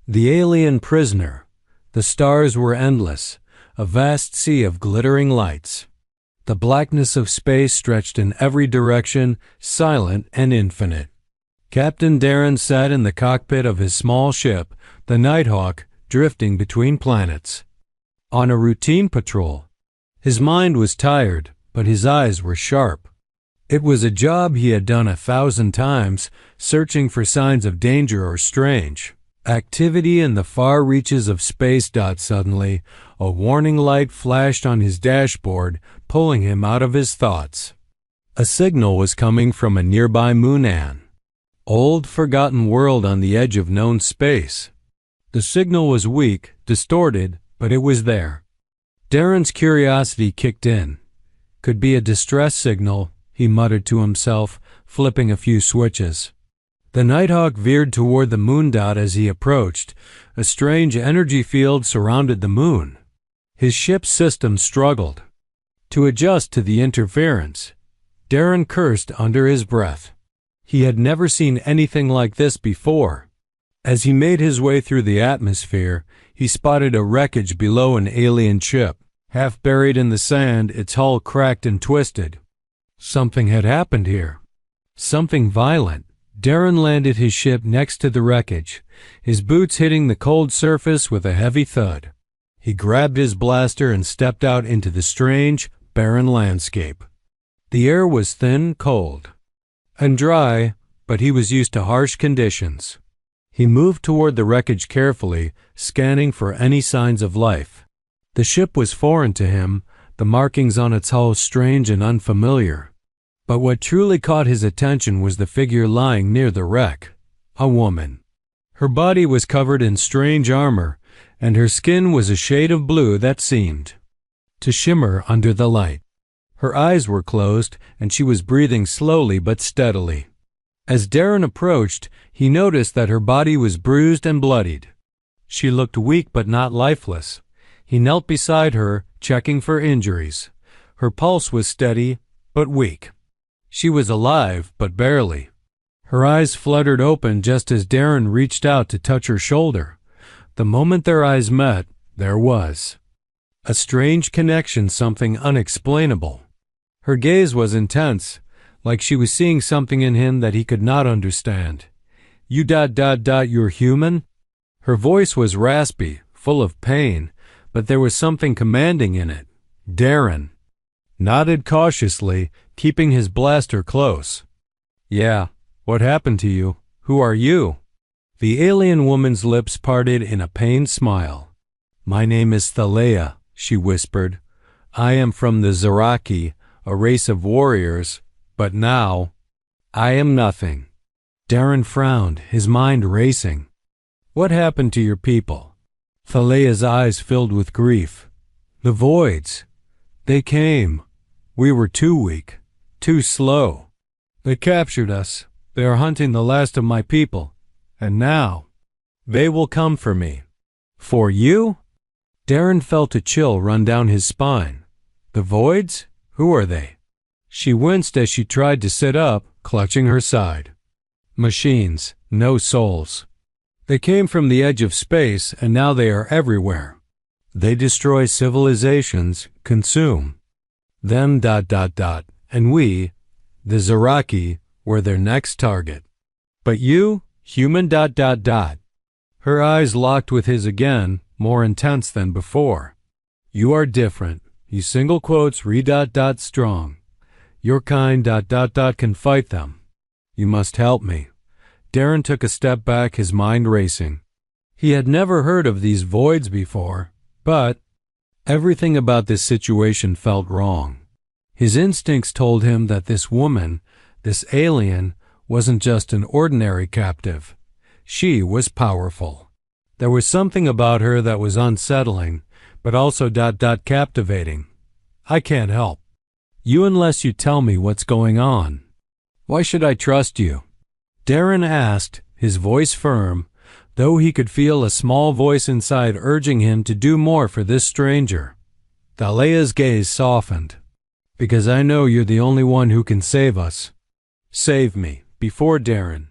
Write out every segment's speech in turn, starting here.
The alien prisoner. The stars were endless, a vast sea of glittering lights. The blackness of space stretched in every direction, silent and infinite. Captain Darren sat in the cockpit of his small ship, the Nighthawk, drifting between planets. On a routine patrol. His mind was tired, but his eyes were sharp. It was a job he had done 1,000 times, searching for signs of danger or strange activity in the far reaches of space. Suddenly, a warning light flashed on his dashboard, pulling him out of his thoughts. A signal was coming from a nearby moon, old forgotten world on the edge of known space. The signal was weak, distorted, but it was there. Darren's curiosity kicked in. Could be a distress signal, he muttered to himself, flipping a few switches. The Nighthawk veered toward the moon. As he approached, a strange energy field surrounded the moon. His ship's system struggled to adjust to the interference. Darren cursed under his breath. He had never seen anything like this before. As he made his way through the atmosphere, he spotted a wreckage below an alien ship. Half buried in the sand, its hull cracked and twisted. Something had happened here. Something violent. Darren landed his ship next to the wreckage, his boots hitting the cold surface with a heavy thud. He grabbed his blaster and stepped out into the strange, barren landscape. The air was thin, cold, and dry, but he was used to harsh conditions. He moved toward the wreckage carefully, scanning for any signs of life. The ship was foreign to him, the markings on its hull strange and unfamiliar. But what truly caught his attention was the figure lying near the wreck, a woman. Her body was covered in strange armor, and her skin was a shade of blue that seemed to shimmer under the light. Her eyes were closed, and she was breathing slowly but steadily. As Darren approached, he noticed that her body was bruised and bloodied. She looked weak but not lifeless. He knelt beside her, checking for injuries. Her pulse was steady, but weak. She was alive, but barely. Her eyes fluttered open just as Darren reached out to touch her shoulder. The moment their eyes met, there was a strange connection, something unexplainable. Her gaze was intense, like she was seeing something in him that he could not understand. You're human? Her voice was raspy, full of pain, but there was something commanding in it. Darren nodded cautiously, keeping his blaster close. Yeah, what happened to you? Who are you? The alien woman's lips parted in a pained smile. My name is Thalea, she whispered. I am from the Zaraki, a race of warriors, but now I am nothing. Darren frowned, his mind racing. What happened to your people? Thalea's eyes filled with grief. The voids. They came. We were too weak, too slow. They captured us. They are hunting the last of my people. And now, they will come for me. For you? Darren felt a chill run down his spine. The voids? Who are they? She winced as she tried to sit up, clutching her side. Machines, no souls. They came from the edge of space, and now they are everywhere. They destroy civilizations, consume them, and we, the Zaraki, were their next target. But you, human, Her eyes locked with his again, more intense than before. You are different. You single quotes strong. Your kind can fight them. You must help me. Darren took a step back, his mind racing. He had never heard of these voids before, but everything about this situation felt wrong. His instincts told him that this woman, this alien, wasn't just an ordinary captive. She was powerful. There was something about her that was unsettling, but also captivating. I can't help you unless you tell me what's going on. Why should I trust you? Darren asked, his voice firm, though he could feel a small voice inside urging him to do more for this stranger. Thalea's gaze softened. Because I know you're the only one who can save us. Save me, before Darren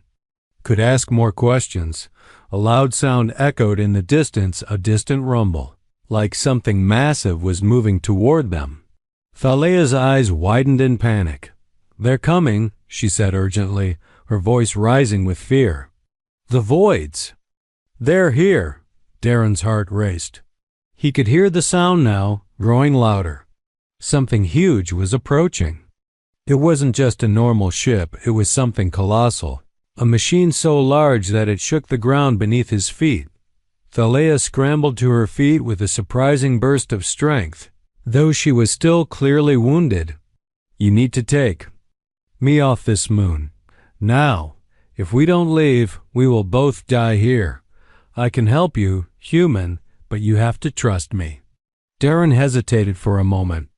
could ask more questions. A loud sound echoed in the distance, a distant rumble, like something massive was moving toward them. Thalea's eyes widened in panic. "They're coming," she said urgently, her voice rising with fear. "The voids! They're here!" Darren's heart raced. He could hear the sound now, growing louder. Something huge was approaching. It wasn't just a normal ship, it was something colossal. A machine so large that it shook the ground beneath his feet. Thalea scrambled to her feet with a surprising burst of strength, though she was still clearly wounded. "You need to take me off this moon. Now. If we don't leave, we will both die here. I can help you, human, but you have to trust me." Darren hesitated for a moment.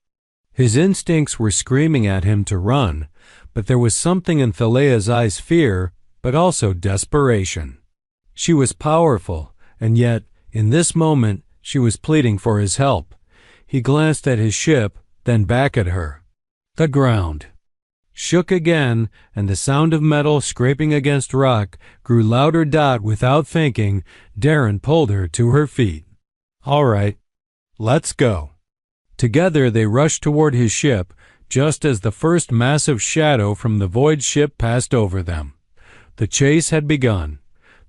His instincts were screaming at him to run, but there was something in Thalea's eyes, fear, but also desperation. She was powerful, and yet, in this moment, she was pleading for his help. He glanced at his ship, then back at her. The ground shook again, and the sound of metal scraping against rock grew louder. Without thinking, Darren pulled her to her feet. "All right, let's go." Together they rushed toward his ship, just as the first massive shadow from the void ship passed over them. The chase had begun.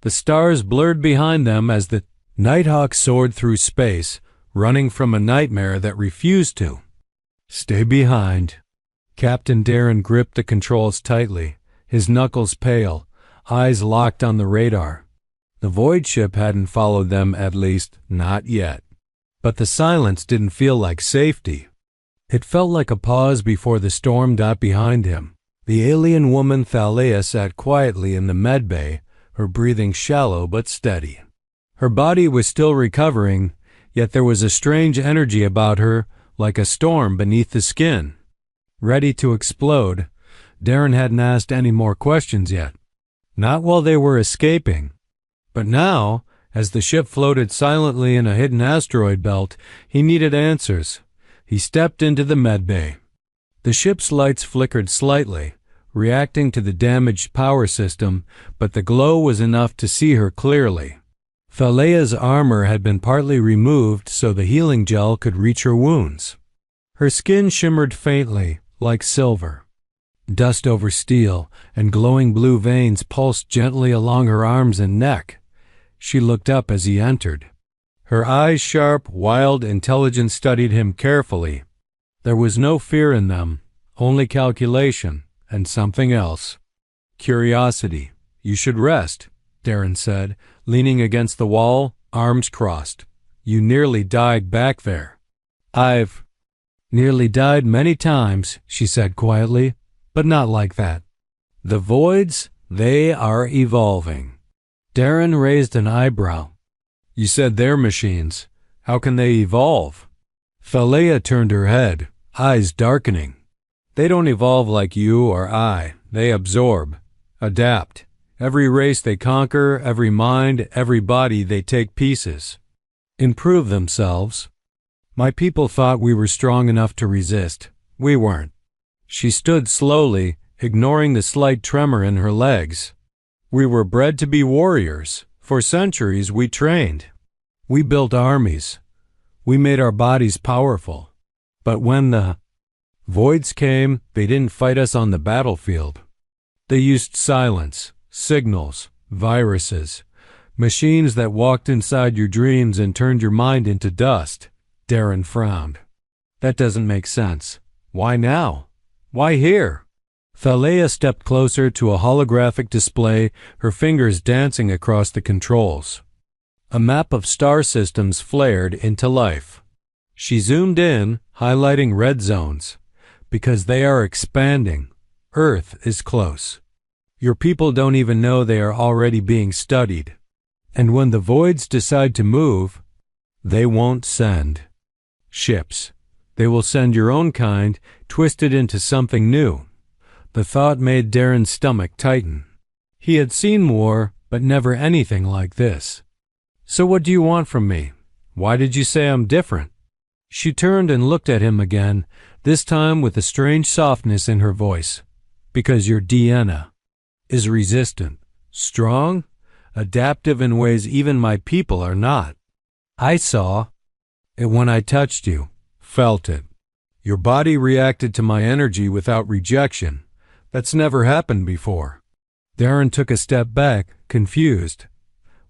The stars blurred behind them as the Nighthawk soared through space, running from a nightmare that refused to. "Stay behind." Captain Darren gripped the controls tightly, his knuckles pale, eyes locked on the radar. The void ship hadn't followed them, at least, not yet. But the silence didn't feel like safety. It felt like a pause before the storm. Behind him, the alien woman Thalea sat quietly in the medbay, her breathing shallow but steady. Her body was still recovering, yet there was a strange energy about her, like a storm beneath the skin. Ready to explode, Darren hadn't asked any more questions yet. Not while they were escaping. But now, as the ship floated silently in a hidden asteroid belt, he needed answers. He stepped into the medbay. The ship's lights flickered slightly, reacting to the damaged power system, but the glow was enough to see her clearly. Thalea's armor had been partly removed so the healing gel could reach her wounds. Her skin shimmered faintly, like silver. Dust over steel, and glowing blue veins pulsed gently along her arms and neck. She looked up as he entered. Her eyes, sharp, wild, intelligent, studied him carefully. There was no fear in them, only calculation, and something else. "Curiosity. You should rest," Darren said, leaning against the wall, arms crossed. "You nearly died back there." "I've nearly died many times," she said quietly, "but not like that." "The voids, they are evolving." Darren raised an eyebrow. "You said they're machines. How can they evolve?" Thalea turned her head, eyes darkening. "They don't evolve like you or I. They absorb, adapt. Every race they conquer, every mind, every body they take pieces. Improve themselves. My people thought we were strong enough to resist. We weren't." She stood slowly, ignoring the slight tremor in her legs. "We were bred to be warriors. For centuries we trained. We built armies. We made our bodies powerful. But when the voids came, they didn't fight us on the battlefield. They used silence, signals, viruses, machines that walked inside your dreams and turned your mind into dust." Darren frowned. "That doesn't make sense. Why now? Why here?" Thalea stepped closer to a holographic display, her fingers dancing across the controls. A map of star systems flared into life. She zoomed in, highlighting red zones. "Because they are expanding. Earth is close. Your people don't even know they are already being studied. And when the voids decide to move, they won't send ships. They will send your own kind, twisted into something new." The thought made Darren's stomach tighten. He had seen war, but never anything like this. "So what do you want from me? Why did you say I'm different?" She turned and looked at him again, this time with a strange softness in her voice. "Because your DNA is resistant, strong, adaptive in ways even my people are not. I saw it when I touched you, felt it. Your body reacted to my energy without rejection. That's never happened before. Darren took a step back, confused.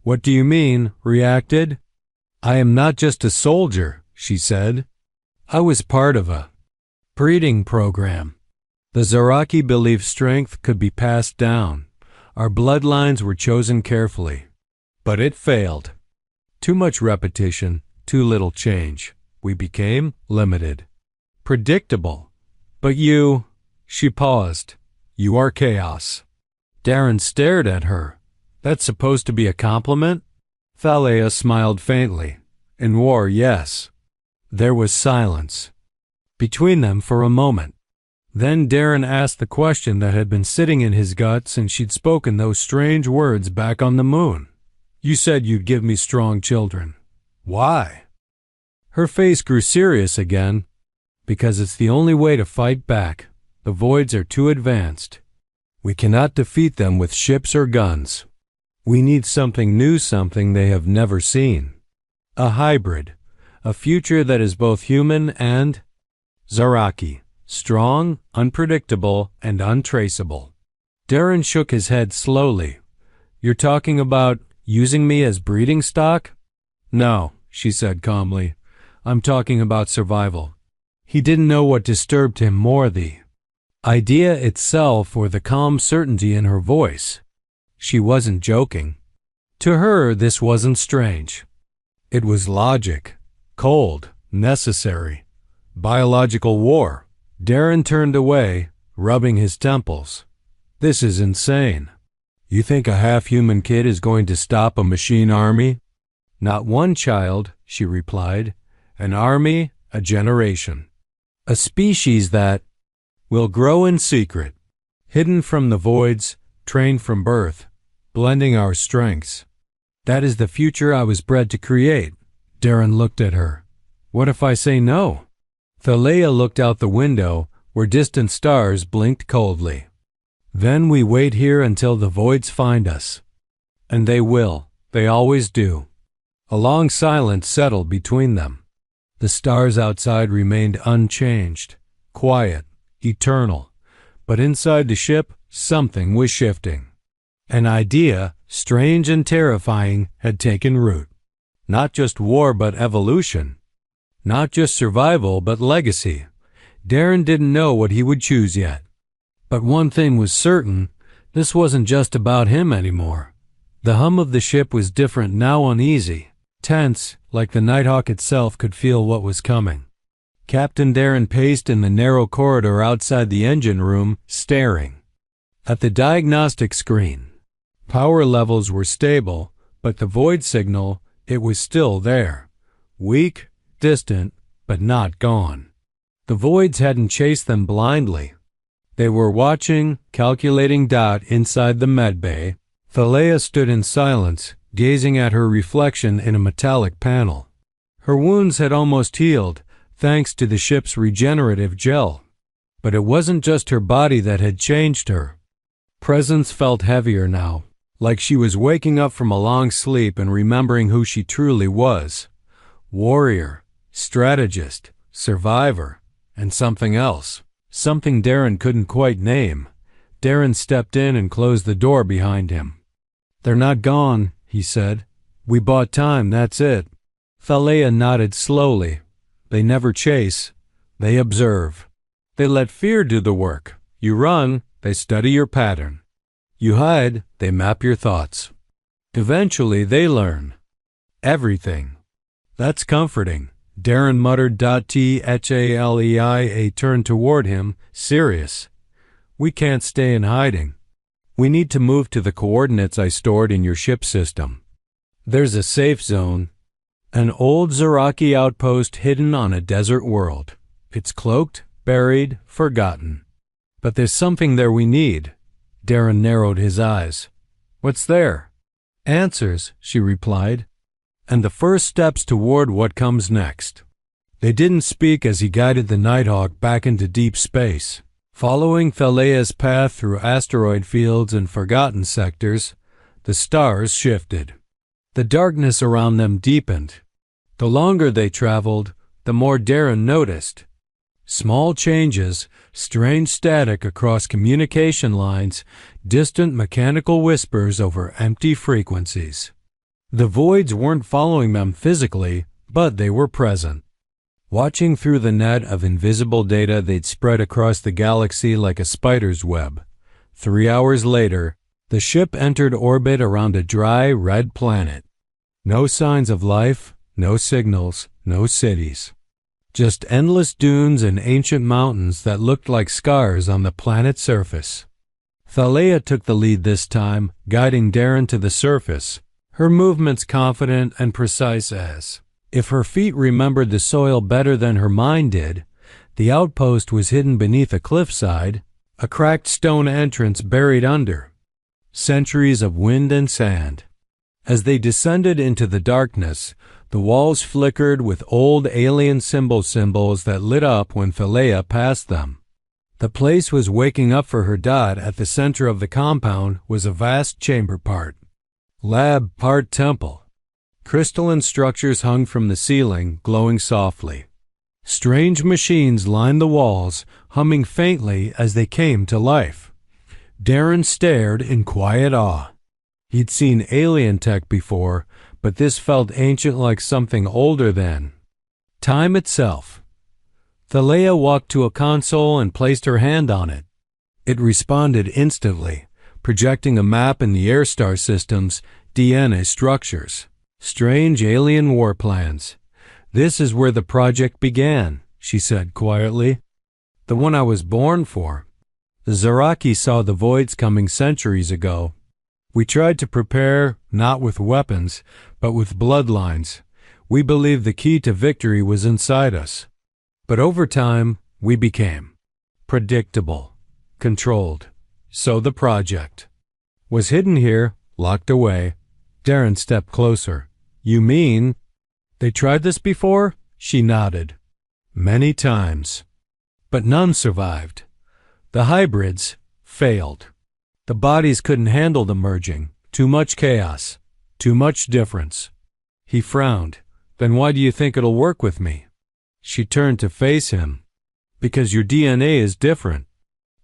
What do you mean, reacted? I am not just a soldier, she said. I was part of a breeding program. The Zaraki believed strength could be passed down. Our bloodlines were chosen carefully. But it failed. Too much repetition, too little change. We became limited. Predictable. But you, she paused. You are chaos. Darren stared at her. That's supposed to be a compliment? Thalia smiled faintly. In war, yes. There was silence between them for a moment. Then Darren asked the question that had been sitting in his gut since she'd spoken those strange words back on the moon. You said you'd give me strong children. Why? Her face grew serious again. Because it's the only way to fight back. The voids are too advanced. We cannot defeat them with ships or guns. We need something new, something they have never seen. A hybrid. A future that is both human and Zaraki. Strong, unpredictable, and untraceable. Darren shook his head slowly. You're talking about using me as breeding stock? No, she said calmly. I'm talking about survival. He didn't know what disturbed him more, the idea itself or the calm certainty in her voice. She wasn't joking. To her, this wasn't strange. It was logic, cold, necessary. Biological war. Darren turned away, rubbing his temples. This is insane. You think a half-human kid is going to stop a machine army? Not one child, she replied. An army, a generation. A species that will grow in secret, hidden from the voids, trained from birth, blending our strengths. That is the future I was bred to create. Darren looked at her. What if I say no? Thalia looked out the window, where distant stars blinked coldly. Then we wait here until the voids find us. And they will. They always do. A long silence settled between them. The stars outside remained unchanged, quiet, eternal. But inside the ship, something was shifting. An idea, strange and terrifying, had taken root. Not just war, but evolution. Not just survival, but legacy. Darren didn't know what he would choose yet. But one thing was certain, this wasn't just about him anymore. The hum of the ship was different, now uneasy. Tense, like the Nighthawk itself could feel what was coming. Captain Darren paced in the narrow corridor outside the engine room, staring at the diagnostic screen. Power levels were stable, but the void signal, it was still there. Weak, distant, but not gone. The voids hadn't chased them blindly. They were watching, calculating dot inside the medbay. Thalia stood in silence, gazing at her reflection in a metallic panel. Her wounds had almost healed, thanks to the ship's regenerative gel. But it wasn't just her body that had changed her. Presence felt heavier now, like she was waking up from a long sleep and remembering who she truly was. Warrior, strategist, survivor, and something else. Something Darren couldn't quite name. Darren stepped in and closed the door behind him. They're not gone, he said. We bought time, that's it. Thalia nodded slowly. They never chase. They observe. They let fear do the work. You run, they study your pattern. You hide, they map your thoughts. Eventually, they learn. Everything. That's comforting. Darren muttered. Thalea turned toward him, serious. We can't stay in hiding. We need to move to the coordinates I stored in your ship system. There's a safe zone. An old Zaraki outpost hidden on a desert world. It's cloaked, buried, forgotten. But there's something there we need. Darren narrowed his eyes. What's there? Answers, she replied. And the first steps toward what comes next. They didn't speak as he guided the Nighthawk back into deep space. Following Thalea's path through asteroid fields and forgotten sectors, The stars shifted. The darkness around them deepened. The longer they traveled, the more Darren noticed. Small changes, strange static across communication lines, distant mechanical whispers over empty frequencies. The voids weren't following them physically, but they were present. Watching through the net of invisible data they'd spread across the galaxy like a spider's web. 3 hours later, the ship entered orbit around a dry, red planet. No signs of life, no signals, no cities. Just endless dunes and ancient mountains that looked like scars on the planet's surface. Thalia took the lead this time, guiding Darren to the surface, her movements confident and precise as, if her feet remembered the soil better than her mind did, the outpost was hidden beneath a cliffside, a cracked stone entrance buried under. Centuries of wind and sand. As they descended into the darkness, the walls flickered with old alien symbols that lit up when Thalia passed them. The place was waking up for her. At the center of the compound was a vast chamber part lab, part temple. Crystalline structures hung from the ceiling, glowing softly. Strange machines lined the walls, humming faintly as they came to life. Darren stared in quiet awe. He'd seen alien tech before, but this felt ancient, like something older than time itself. Thalia walked to a console and placed her hand on it. It responded instantly, projecting a map in the air star system's DNA structures. Strange alien war plans. This is where the project began, she said quietly. The one I was born for. The Zaraki saw the voids coming centuries ago. We tried to prepare, not with weapons, but with bloodlines. We believed the key to victory was inside us. But over time, we became predictable, controlled. So the project was hidden here, locked away. Darren stepped closer. You mean they tried this before? She nodded. Many times. But none survived. The hybrids failed. The bodies couldn't handle the merging. Too much chaos. Too much difference. He frowned. Then why do you think it'll work with me? She turned to face him. Because your DNA is different.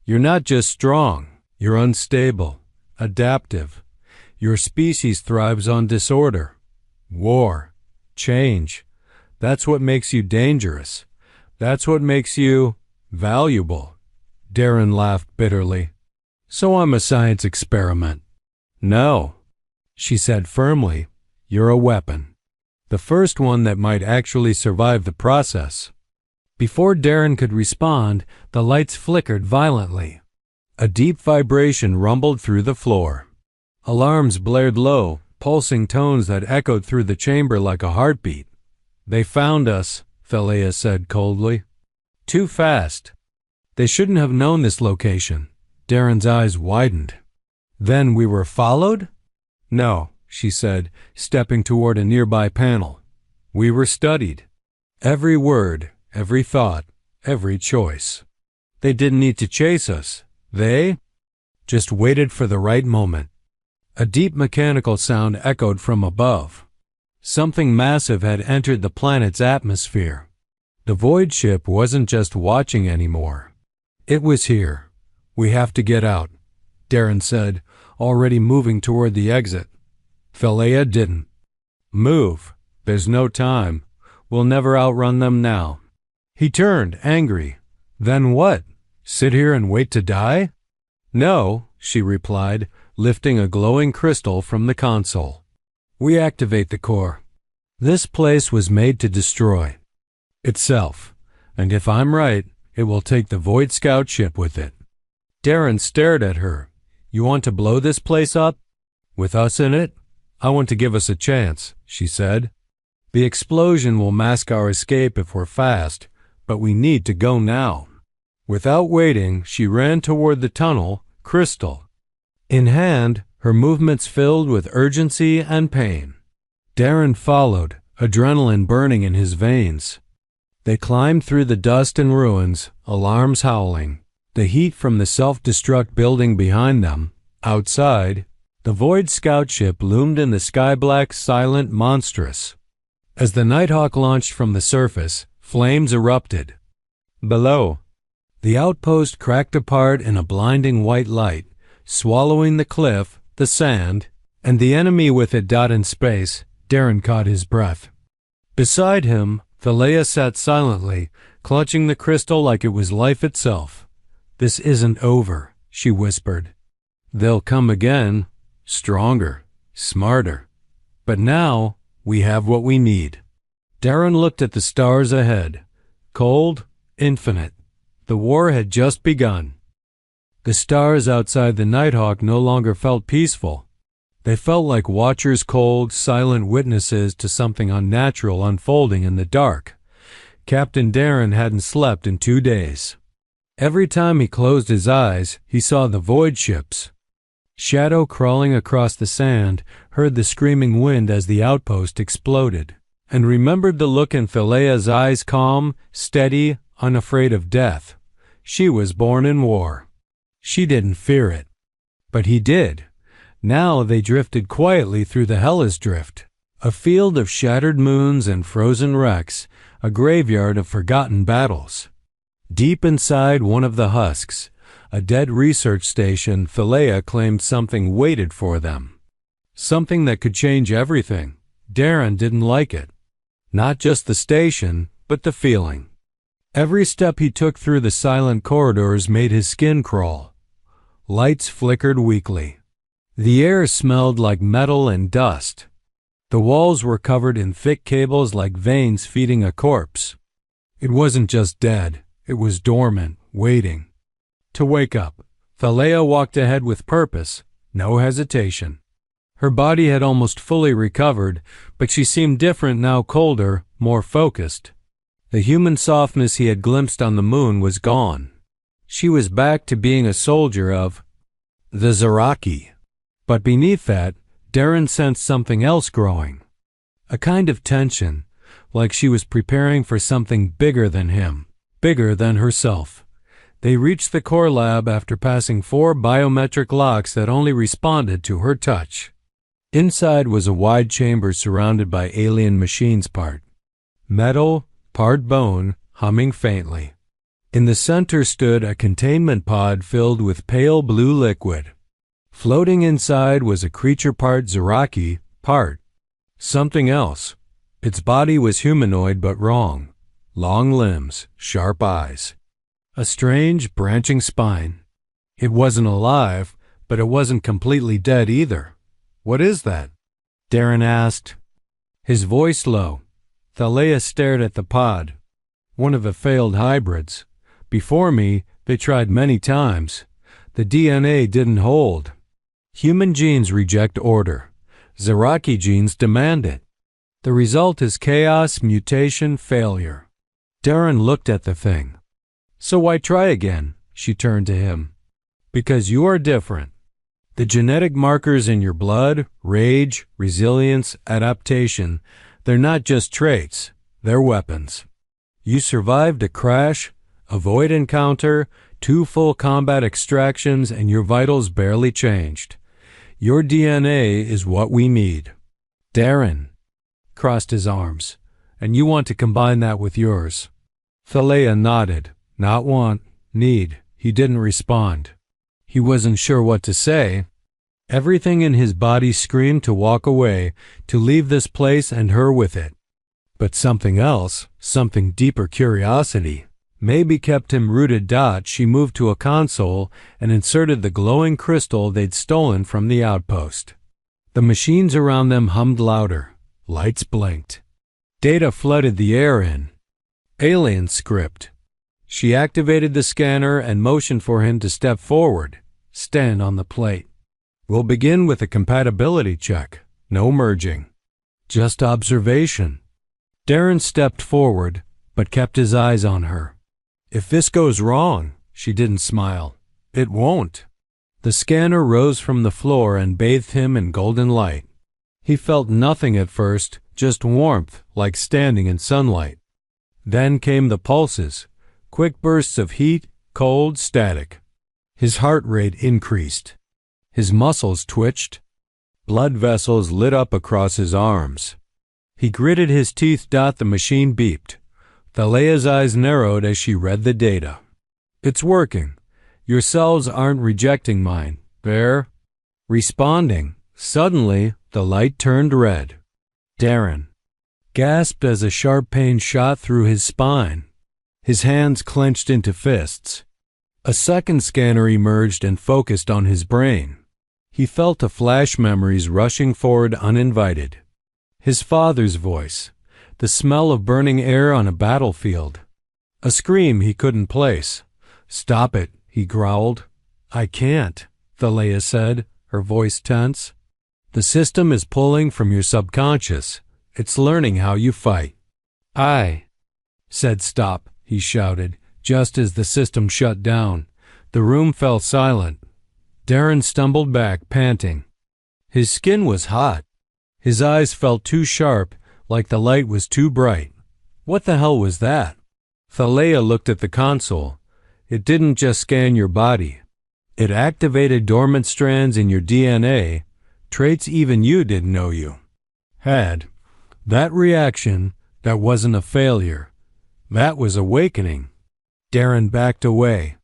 You're not just strong. You're unstable. Adaptive. Your species thrives on disorder. War. Change. That's what makes you dangerous. That's what makes you valuable. Darren laughed bitterly. So I'm a science experiment. No, she said firmly. You're a weapon. The first one that might actually survive the process. Before Darren could respond, the lights flickered violently. A deep vibration rumbled through the floor. Alarms blared low, pulsing tones that echoed through the chamber like a heartbeat. They found us, Thalia said coldly. Too fast. They shouldn't have known this location. Darren's eyes widened. Then we were followed? No, she said, stepping toward a nearby panel. We were studied. Every word, every thought, every choice. They didn't need to chase us. They just waited for the right moment. A deep mechanical sound echoed from above. Something massive had entered the planet's atmosphere. The void ship wasn't just watching anymore. It was here. We have to get out, Darren said, already moving toward the exit. Thalia didn't. Move. There's no time. We'll never outrun them now. He turned, angry. Then what? Sit here and wait to die? No, she replied, lifting a glowing crystal from the console. We activate the core. This place was made to destroy itself, and if I'm right, it will take the Void Scout ship with it. Darren stared at her. You want to blow this place up? With us in it? I want to give us a chance, she said. The explosion will mask our escape if we're fast, but we need to go now. Without waiting, she ran toward the tunnel, crystal in hand, her movements filled with urgency and pain. Darren followed, adrenaline burning in his veins. They climbed through the dust and ruins, alarms howling. The heat from the self-destruct building behind them, outside, The Void scout ship loomed in the sky black, silent, monstrous. As the Nighthawk launched from the surface, flames erupted. Below, the outpost cracked apart in a blinding white light, swallowing the cliff, the sand, and the enemy with it. In space, Darren caught his breath. Beside him, Thalia sat silently, clutching the crystal like it was life itself. "This isn't over," she whispered. "They'll come again, stronger, smarter. But now, we have what we need." Darren looked at the stars ahead. Cold, infinite. The war had just begun. The stars outside the Nighthawk no longer felt peaceful. They felt like watchers, cold, silent witnesses to something unnatural unfolding in the dark. Captain Darren hadn't slept in 2 days. Every time he closed his eyes, he saw the Void ships. Shadow crawling across the sand, heard the screaming wind as the outpost exploded, and remembered the look in Thalia's eyes, calm, steady, unafraid of death. She was born in war. She didn't fear it. But he did. Now they drifted quietly through the Hellas Drift, a field of shattered moons and frozen wrecks, a graveyard of forgotten battles. Deep inside one of the husks, a dead research station, Thalia claimed something waited for them. Something that could change everything. Darren didn't like it. Not just the station, but the feeling. Every step he took through the silent corridors made his skin crawl. Lights flickered weakly. The air smelled like metal and dust. The walls were covered in thick cables like veins feeding a corpse. It wasn't just dead, it was dormant, waiting to wake up. Thalia walked ahead with purpose, no hesitation. Her body had almost fully recovered, but she seemed different now, colder, more focused. The human softness he had glimpsed on the moon was gone. She was back to being a soldier of the Zaraki. But beneath that, Darren sensed something else growing. A kind of tension, like she was preparing for something bigger than him, bigger than herself. They reached the core lab after passing 4 biometric locks that only responded to her touch. Inside was a wide chamber surrounded by alien machines, part metal, part bone, humming faintly. In the center stood a containment pod filled with pale blue liquid. Floating inside was a creature part Zaraki, part something else. Its body was humanoid but wrong. Long limbs, sharp eyes. A strange, branching spine. It wasn't alive, but it wasn't completely dead either. "What is that?" Darren asked, his voice low. Thalia stared at the pod. "One of the failed hybrids. Before me, they tried many times. The DNA didn't hold. Human genes reject order. Zaraki genes demand it. The result is chaos, mutation, failure." Darren looked at the thing. "So why try again?" She turned to him. "Because you are different. The genetic markers in your blood, rage, resilience, adaptation, they're not just traits, they're weapons. You survived a crash, a void encounter, 2 full combat extractions, and your vitals barely changed. Your DNA is what we need." Darren crossed his arms. "And you want to combine that with yours?" Thalia nodded. "Not want, need." He didn't respond. He wasn't sure what to say. Everything in his body screamed to walk away, to leave this place and her with it. But something else, something deeper, curiosity, maybe kept him rooted. She moved to a console and inserted the glowing crystal they'd stolen from the outpost. The machines around them hummed louder. Lights blinked. Data flooded the air in. Alien script. She activated the scanner and motioned for him to step forward, stand on the plate. "We'll begin with a compatibility check. No merging. Just observation." Darren stepped forward, but kept his eyes on her. "If this goes wrong," she didn't smile, "it won't." The scanner rose from the floor and bathed him in golden light. He felt nothing at first, just warmth, like standing in sunlight. Then came the pulses, quick bursts of heat, cold, static. His heart rate increased. His muscles twitched. Blood vessels lit up across his arms. He gritted his teeth. The machine beeped. Thalea's eyes narrowed as she read the data. It's working. Your cells aren't rejecting mine. They're responding. Suddenly, the light turned red. Darren gasped as a sharp pain shot through his spine. His hands clenched into fists. A second scanner emerged and focused on his brain. He felt the flash memories rushing forward uninvited. His father's voice, the smell of burning air on a battlefield. A scream he couldn't place. "Stop it," he growled. "I can't," Thalea said, her voice tense. "The system is pulling from your subconscious. It's learning how you fight." "I said stop," he shouted, just as the system shut down. The room fell silent. Darren stumbled back, panting. His skin was hot. His eyes felt too sharp, like the light was too bright. What the hell was that? Thalea looked at the console. It didn't just scan your body. It activated dormant strands in your DNA, traits even you didn't know you had. That reaction, that wasn't a failure. That was awakening. Darren backed away.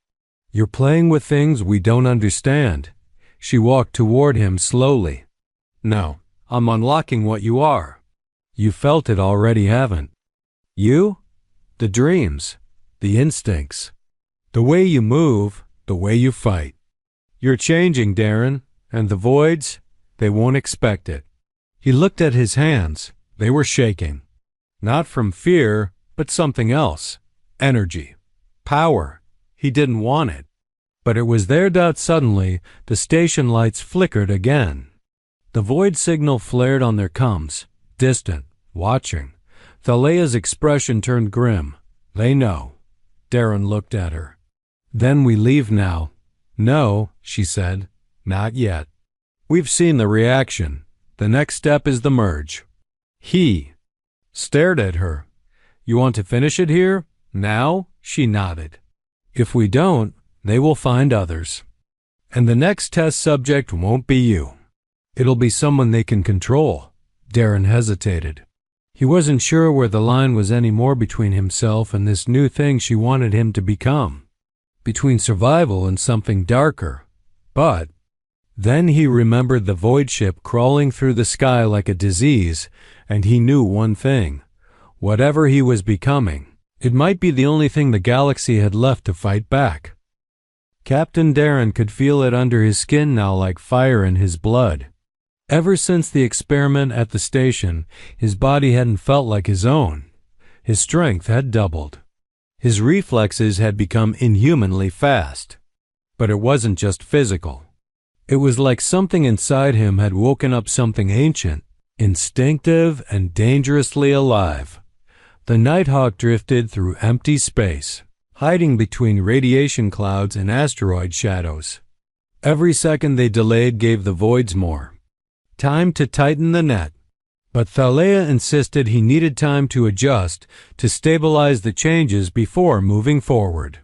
"You're playing with things we don't understand." She walked toward him slowly. "No, I'm unlocking what you are. You felt it already, haven't you? The dreams, the instincts, the way you move, the way you fight. You're changing, Darren, and the voids, they won't expect it." He looked at his hands. They were shaking. Not from fear, but something else. Energy. Power. He didn't want it. But it was there. Suddenly, the station lights flickered again. The void signal flared on their comms, distant, watching. Thalea's expression turned grim. "They know." Darren looked at her. "Then we leave now." "No," she said. "Not yet. We've seen the reaction. The next step is the merge." He stared at her. "You want to finish it here? Now?" She nodded. "If we don't, they will find others. And the next test subject won't be you. It'll be someone they can control." Darren hesitated. He wasn't sure where the line was anymore between himself and this new thing she wanted him to become. Between survival and something darker. But then he remembered the void ship crawling through the sky like a disease, and he knew one thing. Whatever he was becoming, it might be the only thing the galaxy had left to fight back. Captain Darren could feel it under his skin now, like fire in his blood. Ever since the experiment at the station, his body hadn't felt like his own. His strength had doubled. His reflexes had become inhumanly fast. But it wasn't just physical. It was like something inside him had woken up, something ancient, instinctive, and dangerously alive. The Nighthawk drifted through empty space, hiding between radiation clouds and asteroid shadows. Every second they delayed gave the voids more time to tighten the net. But Thalea insisted he needed time to adjust, to stabilize the changes before moving forward.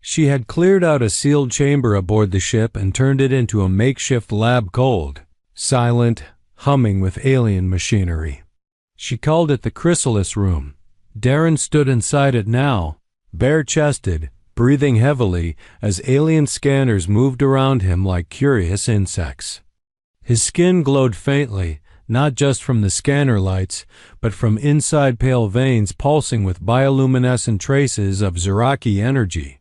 She had cleared out a sealed chamber aboard the ship and turned it into a makeshift lab, cold, silent, humming with alien machinery. She called it the Chrysalis Room. Darren stood inside it now, bare-chested, breathing heavily as alien scanners moved around him like curious insects. His skin glowed faintly, not just from the scanner lights, but from inside pale veins pulsing with bioluminescent traces of Zeraki energy.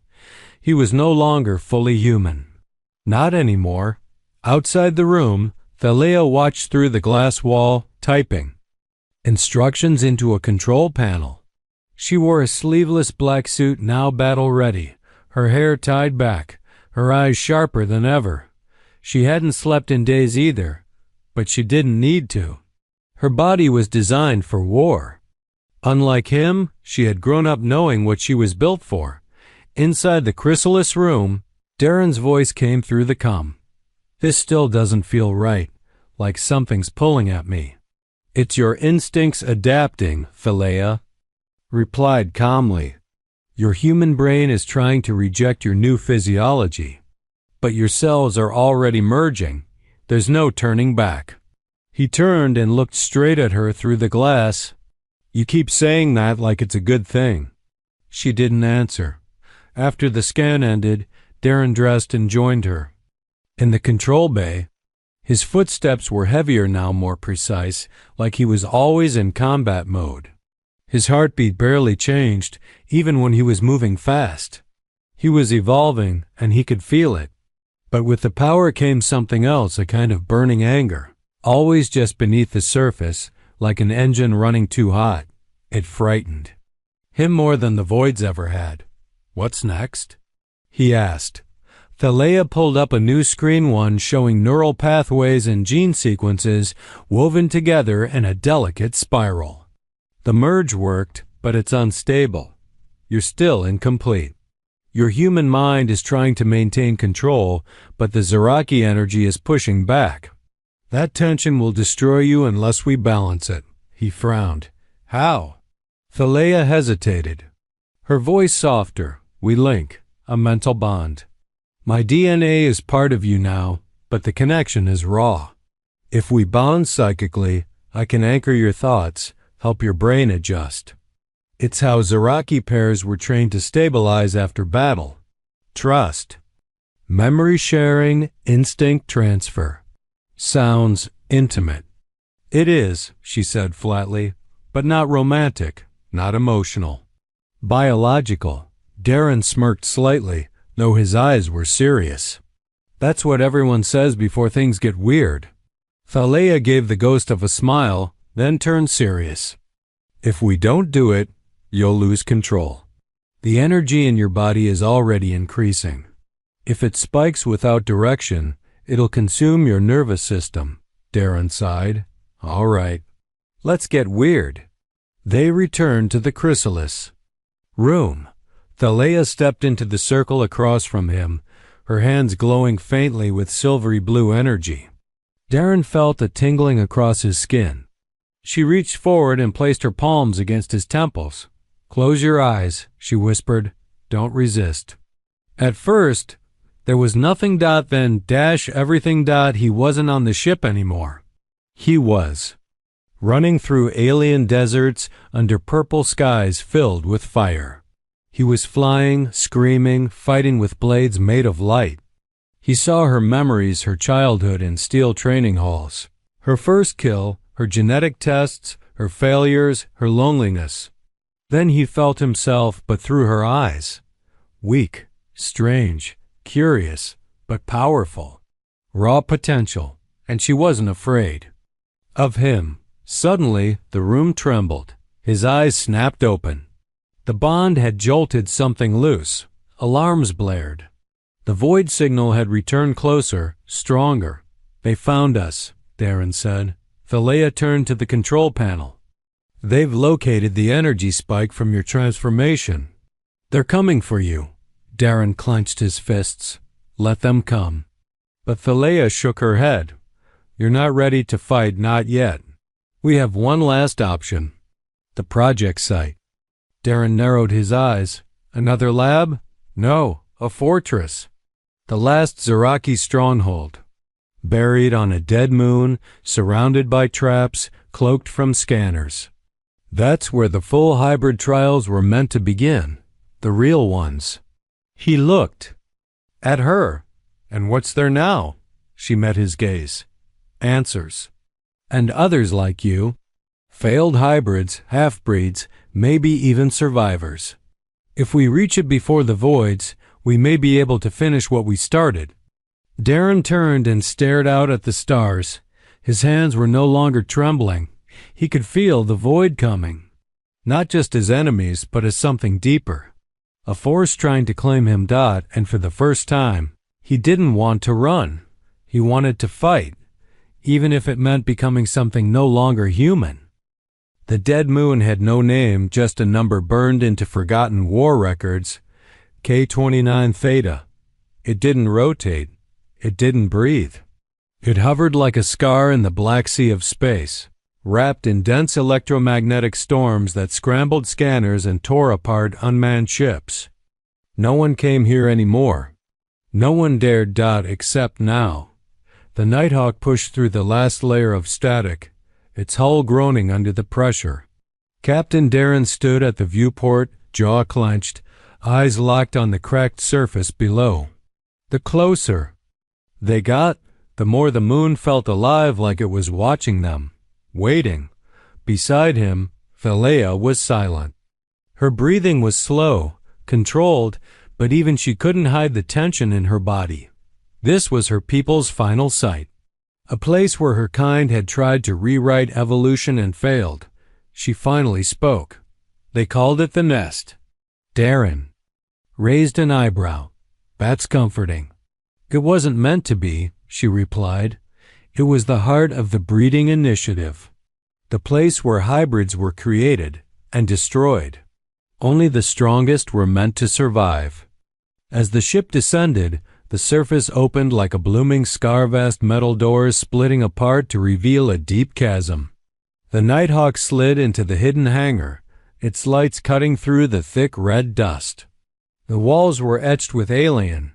He was no longer fully human. Not anymore. Outside the room, Thalea watched through the glass wall, typing instructions into a control panel. She wore a sleeveless black suit, now battle-ready, her hair tied back, her eyes sharper than ever. She hadn't slept in days either, but she didn't need to. Her body was designed for war. Unlike him, she had grown up knowing what she was built for. Inside the Chrysalis Room, Darren's voice came through the comm. "This still doesn't feel right, like something's pulling at me." "It's your instincts adapting," Thalea replied calmly. "Your human brain is trying to reject your new physiology. But your cells are already merging. There's no turning back." He turned and looked straight at her through the glass. You keep saying that like it's a good thing. She didn't answer. After the scan ended, Darren dressed and joined her. In the control bay, his footsteps were heavier now, more precise, like he was always in combat mode. His heartbeat barely changed, even when he was moving fast. He was evolving, and he could feel it. But with the power came something else, a kind of burning anger. Always just beneath the surface, like an engine running too hot. It frightened him more than the voids ever had. What's next? He asked. Thalea pulled up a new screen, one showing neural pathways and gene sequences woven together in a delicate spiral. The merge worked, but it's unstable. You're still incomplete. Your human mind is trying to maintain control, but the Zaraki energy is pushing back. That tension will destroy you unless we balance it. He frowned. How? Thalea hesitated. Her voice softer. We link. A mental bond. My DNA is part of you now, but the connection is raw. If we bond psychically, I can anchor your thoughts, help your brain adjust. It's how Zaraki pairs were trained to stabilize after battle. Trust. Memory sharing, instinct transfer. Sounds intimate. It is, she said flatly, but not romantic, not emotional. Biological. Darren smirked slightly, though his eyes were serious. That's what everyone says before things get weird. Thalea gave the ghost of a smile, then turned serious. If we don't do it, you'll lose control. The energy in your body is already increasing. If it spikes without direction, it'll consume your nervous system. Darren sighed. All right. Let's get weird. They returned to the chrysalis room. Thalea stepped into the circle across from him, her hands glowing faintly with silvery blue energy. Darren felt a tingling across his skin. She reached forward and placed her palms against his temples. Close your eyes, she whispered. Don't resist. At first, there was nothing. Then everything. He wasn't on the ship anymore. He was. Running through alien deserts under purple skies filled with fire. He was flying, screaming, fighting with blades made of light. He saw her memories, her childhood in steel training halls. Her first kill, her genetic tests, her failures, her loneliness. Then he felt himself, but through her eyes. Weak, strange, curious, but powerful. Raw potential, and she wasn't afraid. Of him. Suddenly, the room trembled. His eyes snapped open. The bond had jolted something loose. Alarms blared. The void signal had returned closer, stronger. They found us, Darren said. Thalea turned to the control panel. They've located the energy spike from your transformation. They're coming for you. Darren clenched his fists. Let them come. But Thalea shook her head. You're not ready to fight, not yet. We have one last option. The project site. Darren narrowed his eyes. Another lab? No, a fortress. The last Zaraki stronghold. Buried on a dead moon, surrounded by traps, cloaked from scanners. That's where the full hybrid trials were meant to begin. The real ones. He looked. At her. And what's there now? She met his gaze. Answers. And others like you. Failed hybrids, half-breeds, maybe even survivors. If we reach it before the voids, we may be able to finish what we started. Darren turned and stared out at the stars. His hands were no longer trembling. He could feel the void coming. Not just as enemies, but as something deeper. A force trying to claim him. And for the first time, he didn't want to run. He wanted to fight, even if it meant becoming something no longer human. The dead moon had no name, just a number burned into forgotten war records. K-29 Theta. It didn't rotate. It didn't breathe. It hovered like a scar in the Black Sea of space, wrapped in dense electromagnetic storms that scrambled scanners and tore apart unmanned ships. No one came here anymore. No one dared. Except now. The Nighthawk pushed through the last layer of static, its hull groaning under the pressure. Captain Darren stood at the viewport, jaw clenched, eyes locked on the cracked surface below. The closer they got, the more the moon felt alive, like it was watching them, waiting. Beside him, Thalia was silent. Her breathing was slow, controlled, but even she couldn't hide the tension in her body. This was her people's final site, a place where her kind had tried to rewrite evolution and failed. She finally spoke. They called it the nest. Darren raised an eyebrow. That's comforting. It wasn't meant to be, she replied. It was the heart of the breeding initiative, the place where hybrids were created and destroyed. Only the strongest were meant to survive. As the ship descended, the surface opened like a blooming scar, vast metal doors splitting apart to reveal a deep chasm. The Nighthawk slid into the hidden hangar, its lights cutting through the thick red dust. The walls were etched with alien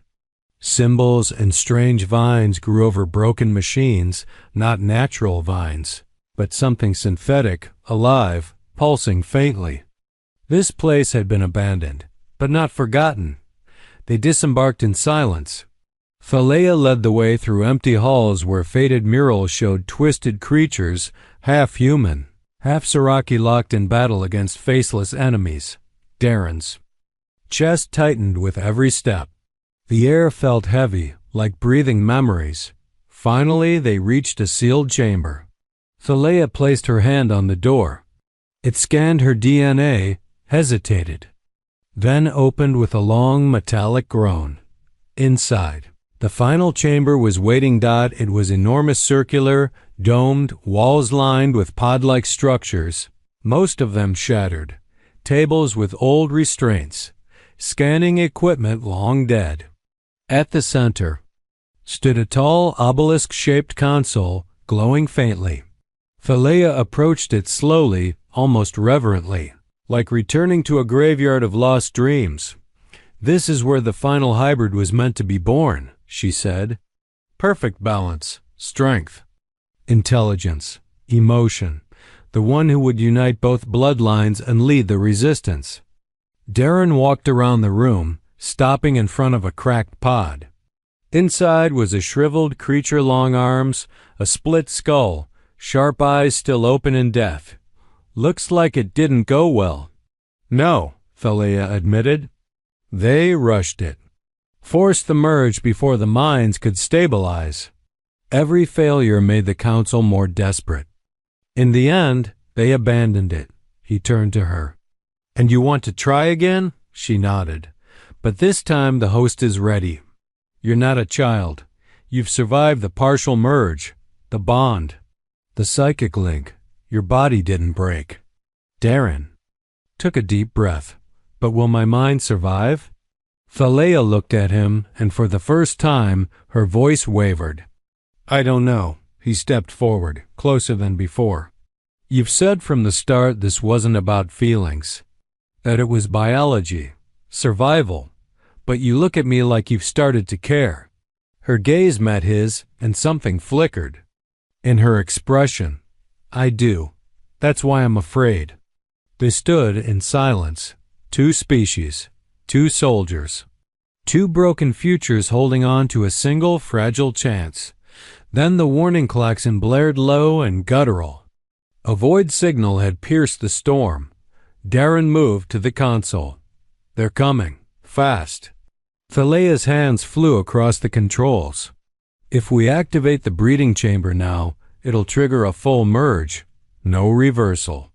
symbols, and strange vines grew over broken machines, not natural vines, but something synthetic, alive, pulsing faintly. This place had been abandoned, but not forgotten. They disembarked in silence. Thalia led the way through empty halls where faded murals showed twisted creatures, half human, half Siraki, locked in battle against faceless enemies. Darren's chest tightened with every step. The air felt heavy, like breathing memories. Finally, they reached a sealed chamber. Thalia placed her hand on the door. It scanned her DNA, hesitated, then opened with a long metallic groan. Inside, the final chamber was waiting. It was enormous, circular, domed, walls lined with pod-like structures, most of them shattered, tables with old restraints, scanning equipment long dead. At the center stood a tall, obelisk-shaped console, glowing faintly. Thalia approached it slowly, almost reverently, like returning to a graveyard of lost dreams. This is where the final hybrid was meant to be born, she said. Perfect balance, strength, intelligence, emotion, the one who would unite both bloodlines and lead the resistance. Darren walked around the room, stopping in front of a cracked pod. Inside was a shriveled creature, long arms, a split skull, sharp eyes still open in death. Looks like it didn't go well. No, Thalia admitted. They rushed it. Forced the merge before the minds could stabilize. Every failure made the council more desperate. In the end, they abandoned it. He turned to her. And you want to try again? She nodded. But this time the host is ready. You're not a child. You've survived the partial merge, the bond, the psychic link. Your body didn't break. Darren took a deep breath. But will my mind survive? Thalia looked at him, and for the first time, her voice wavered. I don't know. He stepped forward, closer than before. You've said from the start this wasn't about feelings, that it was biology, survival. But you look at me like you've started to care. Her gaze met his, and something flickered in her expression. I do. That's why I'm afraid. They stood in silence. Two species, two soldiers, two broken futures holding on to a single fragile chance. Then the warning klaxon blared low and guttural. A void signal had pierced the storm. Darren moved to the console. They're coming, fast. Thalia's hands flew across the controls. If we activate the breeding chamber now, it'll trigger a full merge. No reversal.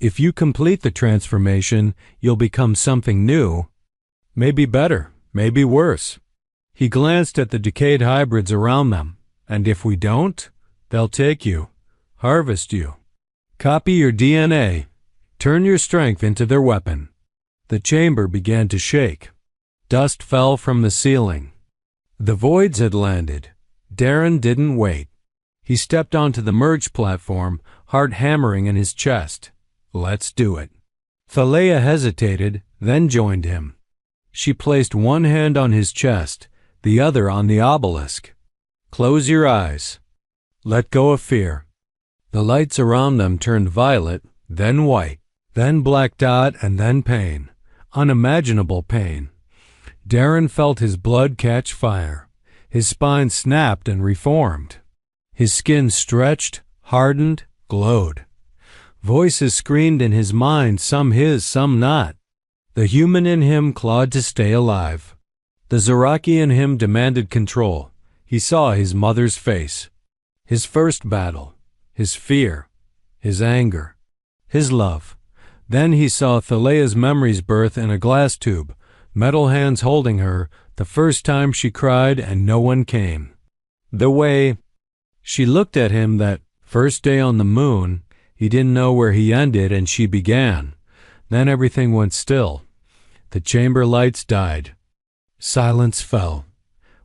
If you complete the transformation, you'll become something new. Maybe better, maybe worse. He glanced at the decayed hybrids around them. And if we don't, they'll take you, harvest you, copy your DNA, turn your strength into their weapon. The chamber began to shake. Dust fell from the ceiling. The voids had landed. Darren didn't wait. He stepped onto the merge platform, heart hammering in his chest. Let's do it. Thalia hesitated, then joined him. She placed one hand on his chest, the other on the obelisk. Close your eyes. Let go of fear. The lights around them turned violet, then white, then black dot, and then pain. Unimaginable pain. Darren felt his blood catch fire. His spine snapped and reformed. His skin stretched, hardened, glowed. Voices screamed in his mind, some his, some not. The human in him clawed to stay alive. The Zaraki in him demanded control. He saw his mother's face. His first battle. His fear. His anger. His love. Then he saw Thalea's memories birth in a glass tube, metal hands holding her, the first time she cried and no one came. The way she looked at him that first day on the moon, he didn't know where he ended and she began. Then everything went still. The chamber lights died. Silence fell.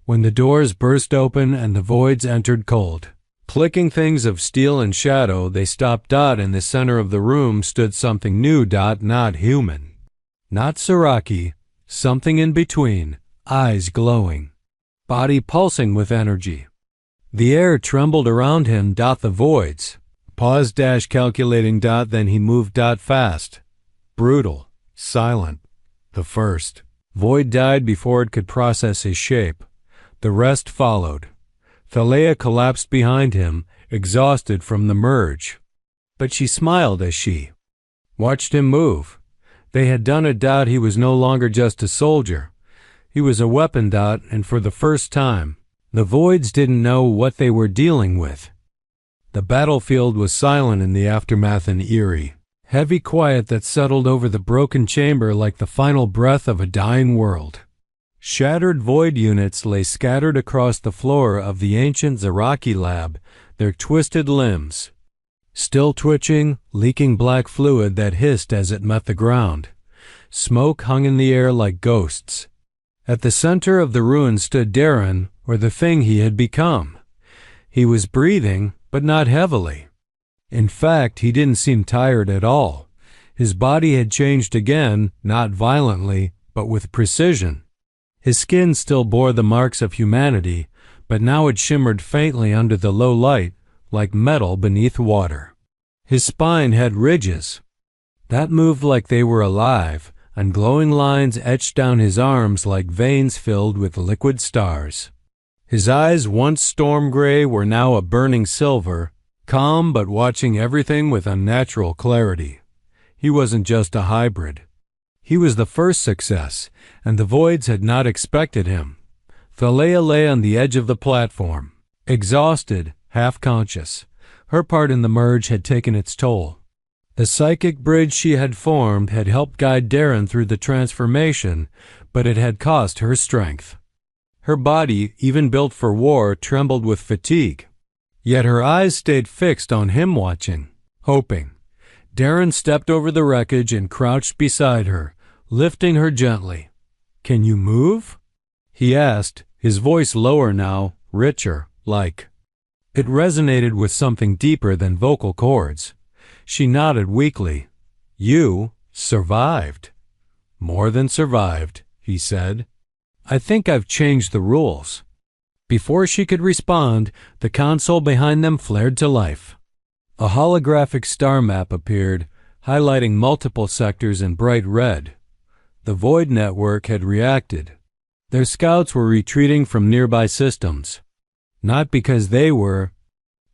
When the doors burst open and the voids entered cold. Clicking things of steel and shadow, they stopped. In the center of the room stood something new. Not human. Not Zaraki. Something in between. Eyes glowing. Body pulsing with energy. The air trembled around him. The voids. Pause. Calculating. Then he moved. Fast. Brutal. Silent. The first. Void died before it could process his shape. The rest followed. Thalea collapsed behind him, exhausted from the merge. But she smiled as she watched him move. They had done it. He was no longer just a soldier. He was a weapon. And for the first time, the voids didn't know what they were dealing with. The battlefield was silent in the aftermath, an eerie, heavy quiet that settled over the broken chamber like the final breath of a dying world. Shattered void units lay scattered across the floor of the ancient Zaraki lab, their twisted limbs still twitching, leaking black fluid that hissed as it met the ground. Smoke hung in the air like ghosts. At the center of the ruin stood Darren, or the thing he had become. He was breathing, but not heavily. In fact, he didn't seem tired at all. His body had changed again, not violently, but with precision. His skin still bore the marks of humanity, but now it shimmered faintly under the low light, like metal beneath water. His spine had ridges that moved like they were alive, and glowing lines etched down his arms like veins filled with liquid stars. His eyes, once storm gray, were now a burning silver, calm but watching everything with unnatural clarity. He wasn't just a hybrid. He was the first success, and the voids had not expected him. Thalea lay on the edge of the platform, exhausted, half-conscious. Her part in the merge had taken its toll. The psychic bridge she had formed had helped guide Darren through the transformation, but it had cost her strength. Her body, even built for war, trembled with fatigue. Yet her eyes stayed fixed on him, watching, hoping. Darren stepped over the wreckage and crouched beside her, lifting her gently. "Can you move?" he asked, his voice lower now, richer, like. It resonated with something deeper than vocal cords. She nodded weakly. "You survived." "More than survived," he said. "I think I've changed the rules." Before she could respond, the console behind them flared to life. A holographic star map appeared, highlighting multiple sectors in bright red. The Void Network had reacted. Their scouts were retreating from nearby systems, not because they were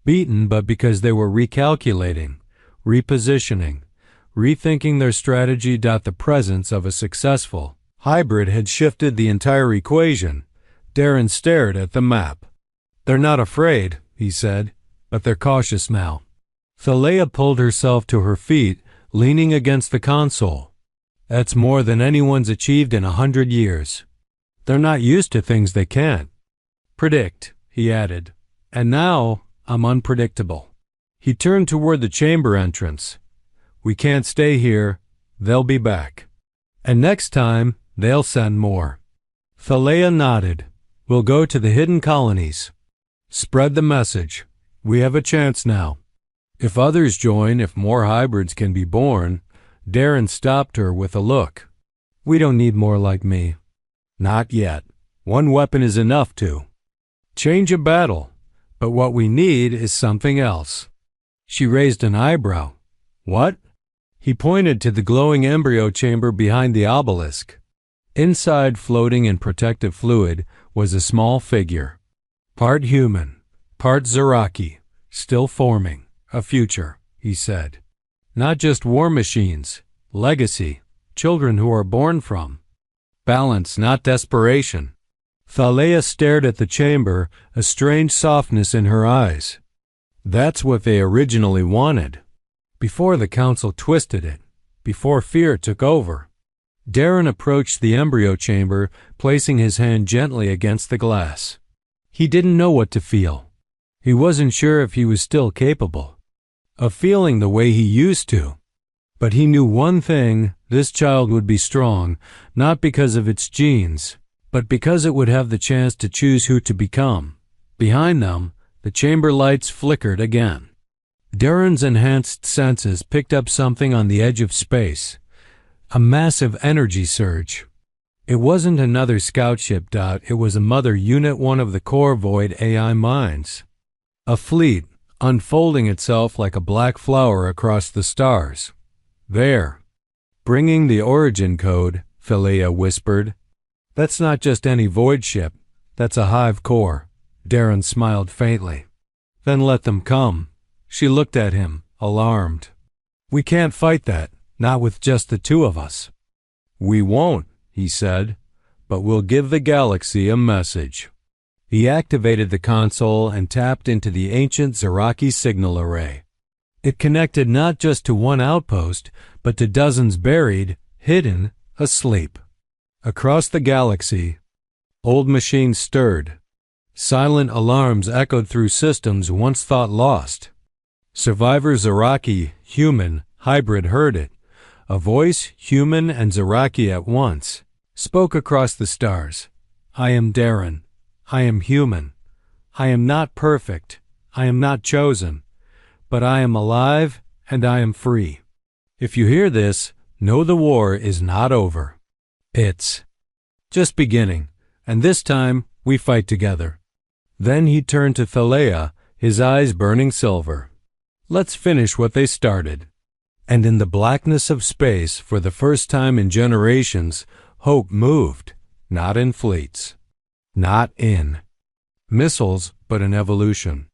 beaten, but because they were recalculating, repositioning, rethinking their strategy. The presence of a successful hybrid had shifted the entire equation. Darren stared at the map. "They're not afraid," he said, "but they're cautious now." Thalea pulled herself to her feet, leaning against the console. "That's more than anyone's achieved in 100 years. They're not used to things they can't predict," he added. "And now I'm unpredictable." He turned toward the chamber entrance. "We can't stay here. They'll be back. And next time, they'll send more." Thalea nodded. "We'll go to the hidden colonies. Spread the message. We have a chance now. If others join, if more hybrids can be born." Darren stopped her with a look. "We don't need more like me. Not yet. One weapon is enough to Change a battle, but what we need is something else. She raised an eyebrow. What? He pointed to the glowing embryo chamber behind the obelisk. Inside, floating in protective fluid, was a small figure. Part human, part Zaraki, still forming. A future, he said. Not just war machines, legacy, children who are born from. Balance, not desperation. Thalia stared at the chamber, a strange softness in her eyes. That's what they originally wanted. Before the council twisted it, before fear took over. Darren approached the embryo chamber, placing his hand gently against the glass. He didn't know what to feel. He wasn't sure if he was still capable of feeling the way he used to. But he knew one thing, this child would be strong, not because of its genes, but because it would have the chance to choose who to become. Behind them, the chamber lights flickered again. Darren's enhanced senses picked up something on the edge of space. A massive energy surge. It wasn't another scout ship. It was a mother unit, one of the core Void AI minds. A fleet, unfolding itself like a black flower across the stars. There. Bringing the origin code, Thalia whispered. That's not just any Void ship. That's a hive core. Darren smiled faintly. Then let them come. She looked at him, alarmed. We can't fight that, not with just the two of us. We won't, he said, but we'll give the galaxy a message. He activated the console and tapped into the ancient Zaraki signal array. It connected not just to one outpost, but to dozens buried, hidden, asleep. Across the galaxy, old machines stirred. Silent alarms echoed through systems once thought lost. Survivor Zaraki, human, hybrid heard it. A voice, human and Zaraki at once, spoke across the stars. I am Darren. I am human. I am not perfect. I am not chosen. But I am alive and I am free. If you hear this, know the war is not over. It's just beginning, and this time we fight together. Then he turned to Thalia, his eyes burning silver. Let's finish what they started. And in the blackness of space, for the first time in generations, hope moved, not in fleets, not in missiles, but in evolution.